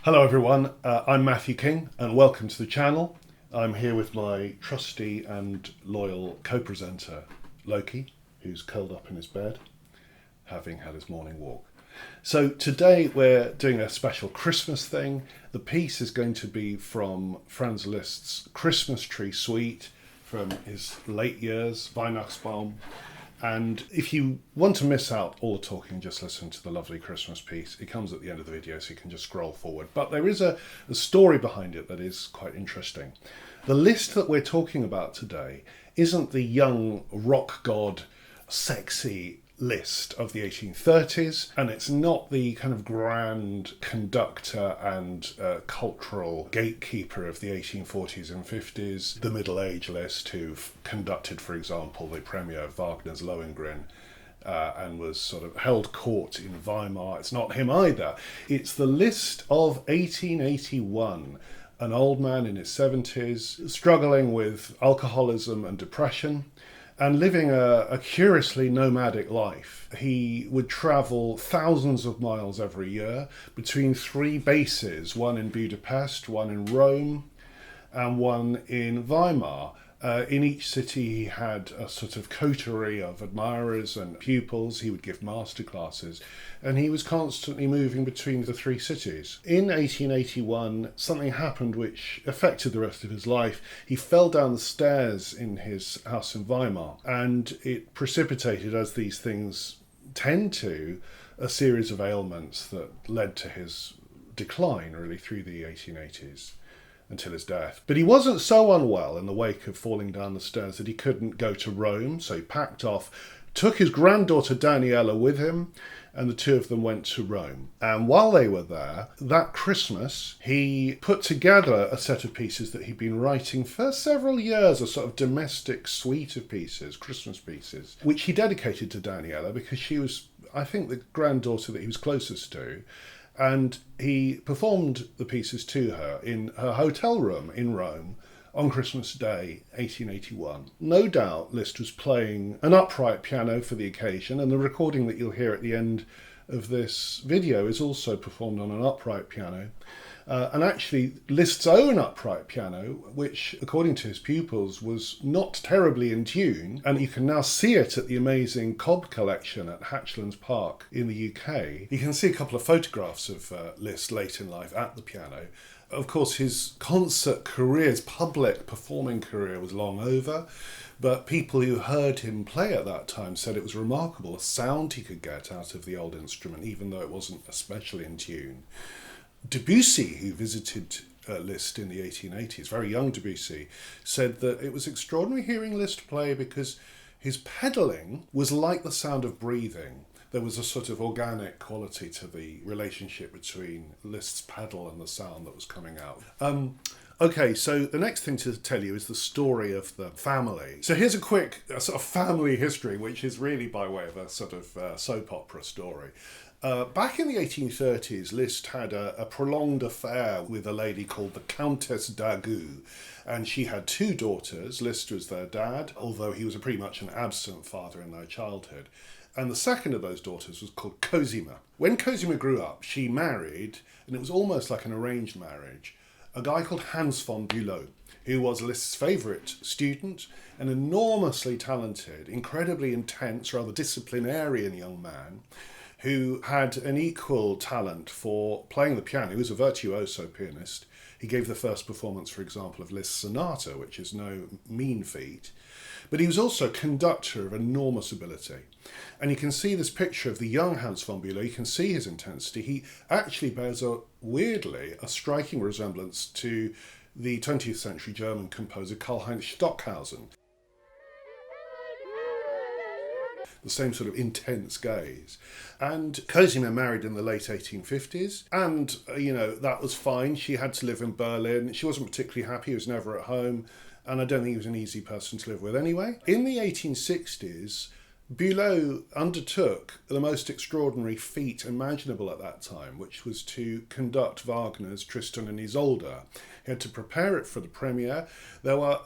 Hello everyone, I'm Matthew King and welcome to the channel. I'm here with my trusty and loyal co-presenter Loki, who's curled up in his bed, having had his morning walk. So today we're doing a special Christmas thing. The piece is going to be from Franz Liszt's Christmas Tree Suite from his late years, Weihnachtsbaum. And if you want to miss out all the talking, just listen to the lovely Christmas piece. It comes at the end of the video, so you can just scroll forward. But there is a story behind it that is quite interesting. The Liszt that we're talking about today isn't the young rock god, sexy Liszt of the 1830s, and it's not the kind of grand conductor and cultural gatekeeper of the 1840s and 50s, the middle-age Liszt who conducted, for example, the premiere of Wagner's Lohengrin and was sort of held court in Weimar. It's not him either. It's the Liszt of 1881, an old man in his 70s, struggling with alcoholism and depression, and living a curiously nomadic life. He would travel thousands of miles every year between three bases, one in Budapest, one in Rome, and one in Weimar. In each city he had a sort of coterie of admirers and pupils. He would give masterclasses, and he was constantly moving between the three cities. In 1881, something happened which affected the rest of his life. He fell down the stairs in his house in Weimar, and it precipitated, as these things tend to, a series of ailments that led to his decline really through the 1880s. Until his death. But he wasn't so unwell in the wake of falling down the stairs that he couldn't go to Rome, so he packed off, took his granddaughter Daniela with him, and the two of them went to Rome. And while they were there, that Christmas, he put together a set of pieces that he'd been writing for several years, a sort of domestic suite of pieces, Christmas pieces, which he dedicated to Daniela because she was, I think, the granddaughter that he was closest to. And he performed the pieces to her in her hotel room in Rome on Christmas Day, 1881. No doubt Liszt was playing an upright piano for the occasion, and the recording that you'll hear at the end of this video is also performed on an upright piano. And actually, Liszt's own upright piano, which, according to his pupils, was not terribly in tune, and you can now see it at the amazing Cobb collection at Hatchlands Park in the UK. You can see a couple of photographs of Liszt late in life at the piano. Of course, his concert career, his public performing career, was long over, but people who heard him play at that time said it was remarkable, the sound he could get out of the old instrument, even though it wasn't especially in tune. Debussy, who visited Liszt in the 1880s, very young Debussy, said that it was extraordinary hearing Liszt play because his pedalling was like the sound of breathing. There was a sort of organic quality to the relationship between Liszt's pedal and the sound that was coming out. Okay, so the next thing to tell you is the story of the family. So here's a quick sort of family history, which is really by way of a sort of soap opera story. Back in the 1830s, Liszt had a prolonged affair with a lady called the Countess d'Agoult, and she had two daughters. Liszt was their dad, although he was pretty much an absent father in their childhood. And the second of those daughters was called Cosima. When Cosima grew up, she married, and it was almost like an arranged marriage, a guy called Hans von Bulow, who was Liszt's favourite student, an enormously talented, incredibly intense, rather disciplinarian young man, who had an equal talent for playing the piano. He was a virtuoso pianist. He gave the first performance, for example, of Liszt's sonata, which is no mean feat. But he was also a conductor of enormous ability. And you can see this picture of the young Hans von Bulow. You can see his intensity. He actually bears weirdly, a striking resemblance to the 20th century German composer Karl-Heinz Stockhausen. The same sort of intense gaze. And Cosima married in the late 1850s, and, that was fine. She had to live in Berlin. She wasn't particularly happy. He was never at home, and I don't think he was an easy person to live with anyway. In the 1860s, Bulow undertook the most extraordinary feat imaginable at that time, which was to conduct Wagner's Tristan and Isolde. He had to prepare it for the premiere. There were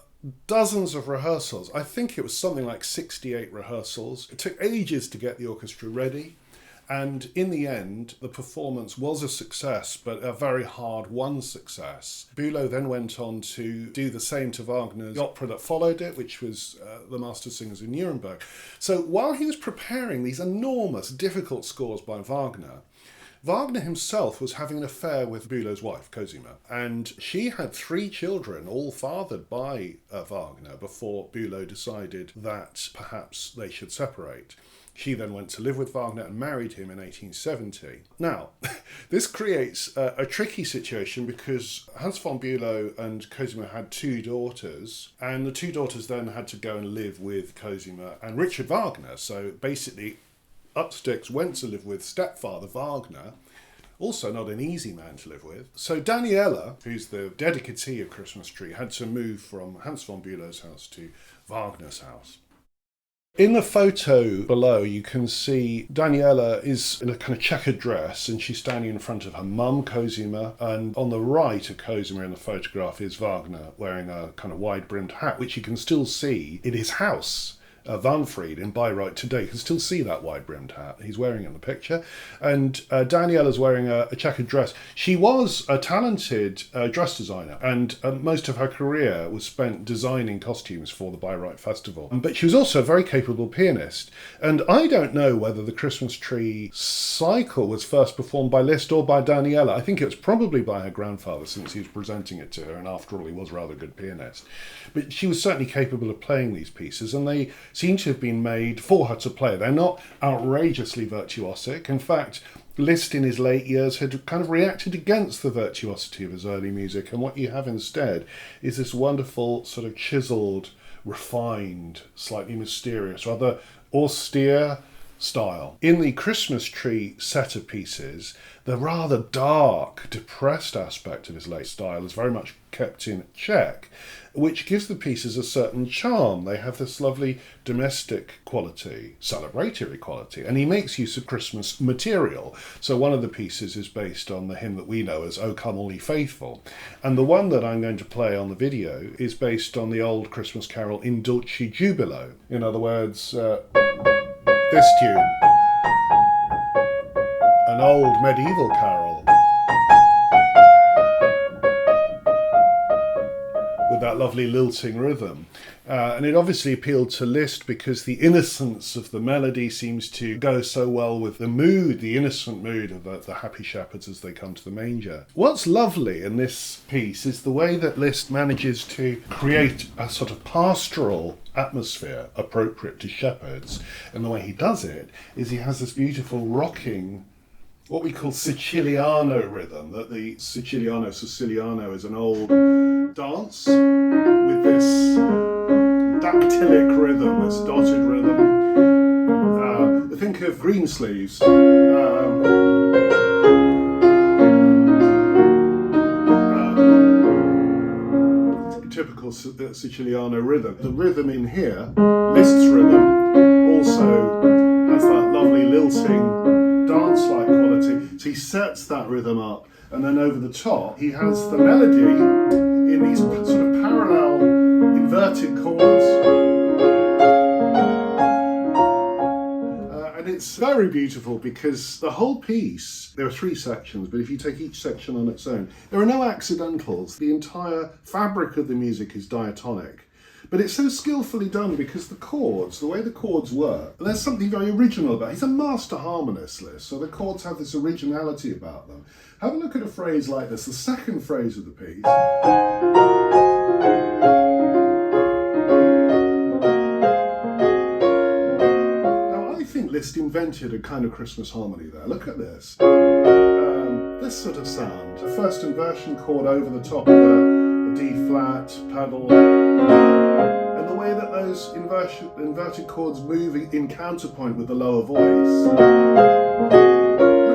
dozens of rehearsals. I think it was something like 68 rehearsals. It took ages to get the orchestra ready. And in the end, the performance was a success, but a very hard-won success. Bulow then went on to do the same to Wagner's opera that followed it, which was The Master Singers in Nuremberg. So while he was preparing these enormous, difficult scores by Wagner, Wagner himself was having an affair with Bülow's wife, Cosima, and she had 3 children, all fathered by Wagner, before Bulow decided that perhaps they should separate. She then went to live with Wagner and married him in 1870. Now, this creates a tricky situation because Hans von Bülow and Cosima had 2 daughters, and the 2 daughters then had to go and live with Cosima and Richard Wagner. So basically, Upsticks went to live with stepfather Wagner, also not an easy man to live with. So Daniela, who's the dedicatee of Christmas Tree, had to move from Hans von Bülow's house to Wagner's house. In the photo below, you can see Daniela is in a kind of checkered dress and she's standing in front of her mum, Cosima, and on the right of Cosima in the photograph is Wagner wearing a kind of wide-brimmed hat, which you can still see in his house. Wanfried in Bayreuth today. You can still see that wide-brimmed hat. He's wearing it in the picture. And Daniela's wearing a checkered dress. She was a talented dress designer, and most of her career was spent designing costumes for the Bayreuth Festival. But she was also a very capable pianist. And I don't know whether the Christmas Tree cycle was first performed by Liszt or by Daniela. I think it was probably by her grandfather, since he was presenting it to her, and after all, he was a rather good pianist. But she was certainly capable of playing these pieces, and they seem to have been made for her to play. They're not outrageously virtuosic. In fact, Liszt in his late years had kind of reacted against the virtuosity of his early music, and what you have instead is this wonderful, sort of chiseled, refined, slightly mysterious, rather austere style. In the Christmas Tree set of pieces, the rather dark, depressed aspect of his late style is very much kept in check, which gives the pieces a certain charm. They have this lovely domestic quality, celebratory quality, and he makes use of Christmas material. So one of the pieces is based on the hymn that we know as O Come All Ye Faithful, and the one that I'm going to play on the video is based on the old Christmas carol In Dulci Jubilo. In other words, this tune, an old medieval carol with that lovely lilting rhythm. And it obviously appealed to Liszt because the innocence of the melody seems to go so well with the mood, the innocent mood of the happy shepherds as they come to the manger. What's lovely in this piece is the way that Liszt manages to create a sort of pastoral atmosphere appropriate to shepherds. And the way he does it is he has this beautiful rocking, what we call siciliano rhythm, that the siciliano is an old dance with this dactylic rhythm, this dotted rhythm. Think of Greensleeves. Typical Siciliano rhythm. The rhythm in here, Liszt's rhythm, also has that lovely lilting dance-like quality. So he sets that rhythm up, and then over the top he has the melody in these sort of parallel inverted chords. And it's very beautiful because the whole piece, there are 3 sections, but if you take each section on its own, there are no accidentals. The entire fabric of the music is diatonic. But it's so skillfully done because the chords, the way the chords work, there's something very original about it. He's a master harmonist, Liszt, so the chords have this originality about them. Have a look at a phrase like this, the second phrase of the piece. Now, I think Liszt invented a kind of Christmas harmony there. Look at this. This sort of sound. A first inversion chord over the top of a D flat pedal. And the way that those inverted chords move in counterpoint with the lower voice. Look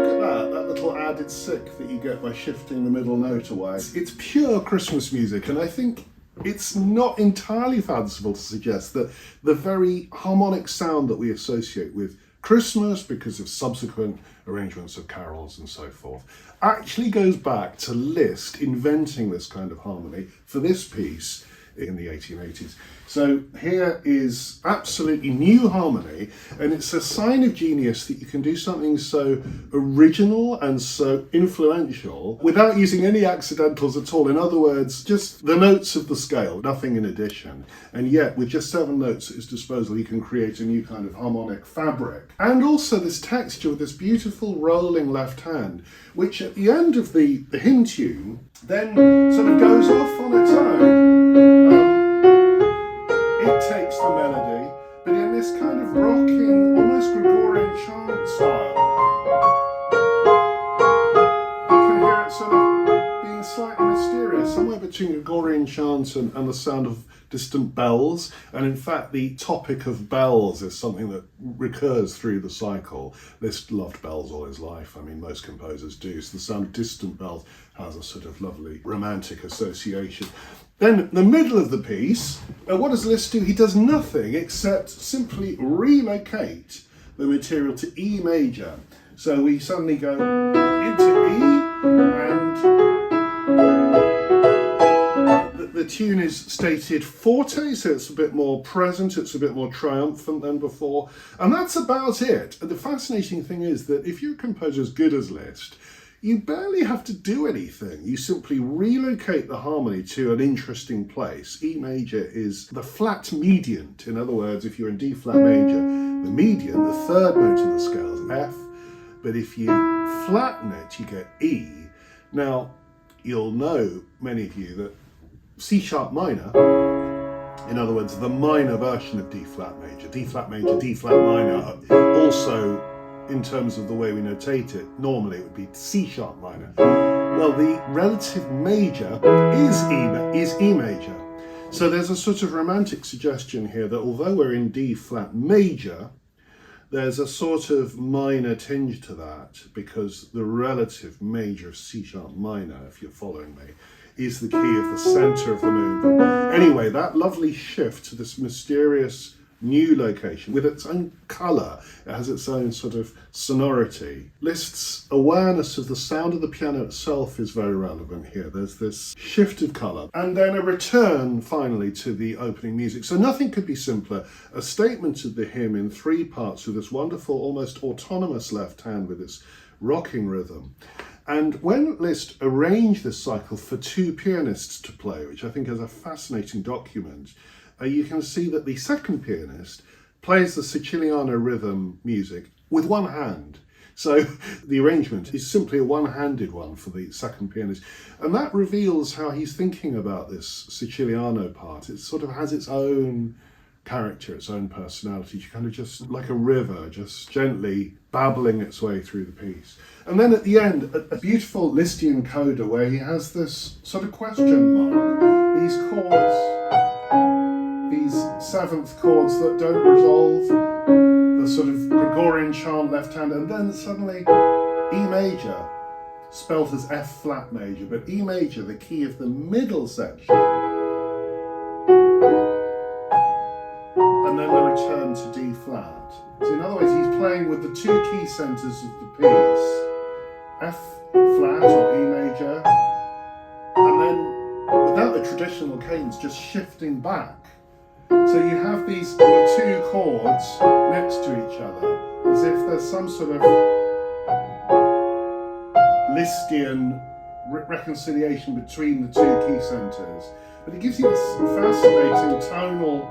at that little added sick that you get by shifting the middle note away. It's pure Christmas music, and I think it's not entirely fanciful to suggest that the very harmonic sound that we associate with Christmas, because of subsequent arrangements of carols and so forth, actually goes back to Liszt inventing this kind of harmony for this piece in the 1880s. So here is absolutely new harmony, and it's a sign of genius that you can do something so original and so influential without using any accidentals at all. In other words, just the notes of the scale, nothing in addition. And yet, with just 7 notes at his disposal, he can create a new kind of harmonic fabric. And also this texture with this beautiful rolling left hand, which at the end of the hymn tune then sort of goes off on its own. It takes the melody, but in this kind of rocking, almost Gregorian chant style. You can hear it sort of being slightly mysterious, somewhere between Gregorian chant and the sound of distant bells. And in fact, the topic of bells is something that recurs through the cycle. Liszt loved bells all his life. I mean, most composers do. So the sound of distant bells has a sort of lovely romantic association. Then, in the middle of the piece, what does Liszt do? He does nothing except simply relocate the material to E major. So we suddenly go into E, and the tune is stated forte, so it's a bit more present, it's a bit more triumphant than before, and that's about it. And the fascinating thing is that if you're a composer as good as Liszt, you barely have to do anything. You simply relocate the harmony to an interesting place. E major is the flat mediant. In other words, if you're in D flat major, the median, the third note of the scale, is F. But if you flatten it, you get E. Now, you'll know, many of you, that C sharp minor, in other words, the minor version of D flat major, D flat major, D flat minor, also in terms of the way we notate it, normally it would be C sharp minor. Well, the relative major is E major. So there's a sort of romantic suggestion here that although we're in D flat major, there's a sort of minor tinge to that, because the relative major of C sharp minor, if you're following me, is the key of the center of the movement. Anyway, that lovely shift to this mysterious new location with its own colour, it has its own sort of sonority. Liszt's awareness of the sound of the piano itself is very relevant here. There's this shift of colour, and then a return finally to the opening music. So nothing could be simpler. A statement of the hymn in 3 parts with this wonderful, almost autonomous left hand with its rocking rhythm. And when Liszt arranged this cycle for 2 pianists to play, which I think is a fascinating document, you can see that the second pianist plays the siciliano rhythm music with one hand. So the arrangement is simply a one-handed one for the second pianist. And that reveals how he's thinking about this siciliano part. It sort of has its own character, its own personality, kind of just like a river, just gently babbling its way through the piece. And then at the end, a beautiful Lisztian coda where he has this sort of question mark, these chords, these 7th chords that don't resolve, the sort of Gregorian chant left hand, and then suddenly E major, spelt as F flat major, but E major, the key of the middle section, and then the return to D flat. So in other words, he's playing with the 2 key centers of the piece, F flat or E major, and then without the traditional cadence, just shifting back. So you have these 2 chords next to each other, as if there's some sort of Lisztian reconciliation between the 2 key centers. But it gives you this fascinating tonal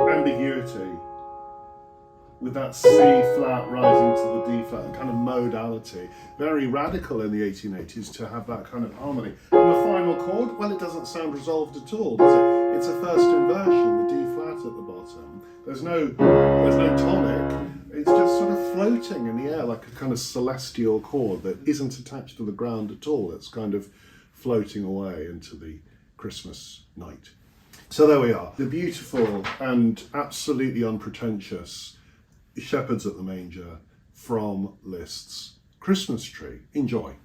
ambiguity with that C flat rising to the D flat, kind of modality. Very radical in the 1880s to have that kind of harmony. And the final chord, well, it doesn't sound resolved at all, does it? It's a first inversion, the D flat at the bottom. There's no tonic. It's just sort of floating in the air like a kind of celestial chord that isn't attached to the ground at all. It's kind of floating away into the Christmas night. So there we are. The beautiful and absolutely unpretentious Shepherds at the Manger from Liszt's Christmas Tree. Enjoy.